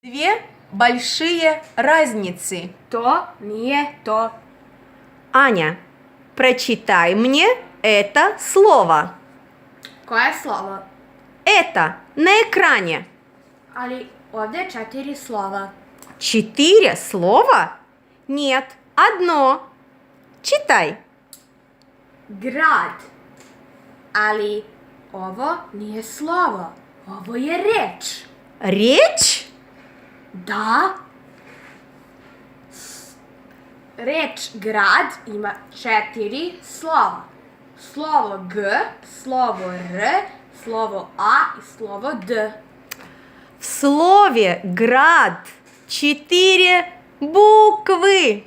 Две большие разницы. То не то. Аня, прочитай мне это слово. Koje slovo? Это на экране. Ali ovdje je 4 slova. 4 слова? Нет, одно. Читай. Grad. Ali ovo nije slovo. Ovo je reč. Речь? Da. Reč grad ima 4 slova. Slovo G, slovo R, slovo A i slovo D. В слове «град» 4 буквы.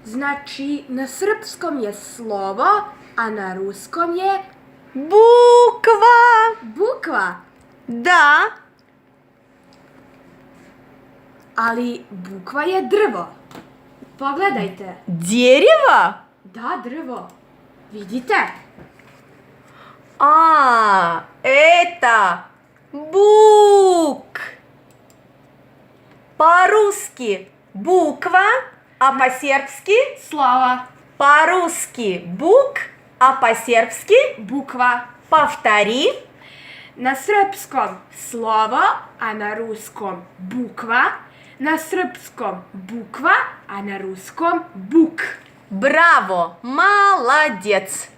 Znači na srpskom je slovo, a na ruskom je Буква. bukva. Да. Ali bukva je drvo. Pogledajte. Дерево? Da, drvo. Vidite? Это бук. По-русски буква, а по-сербски? Slova. По-русски бук, а по-сербски? Bukva. Повтори. Na srpskom slovo, a na ruskom bukva. Na srpskom bukva, a na ruskom buk. Браво! Молодец!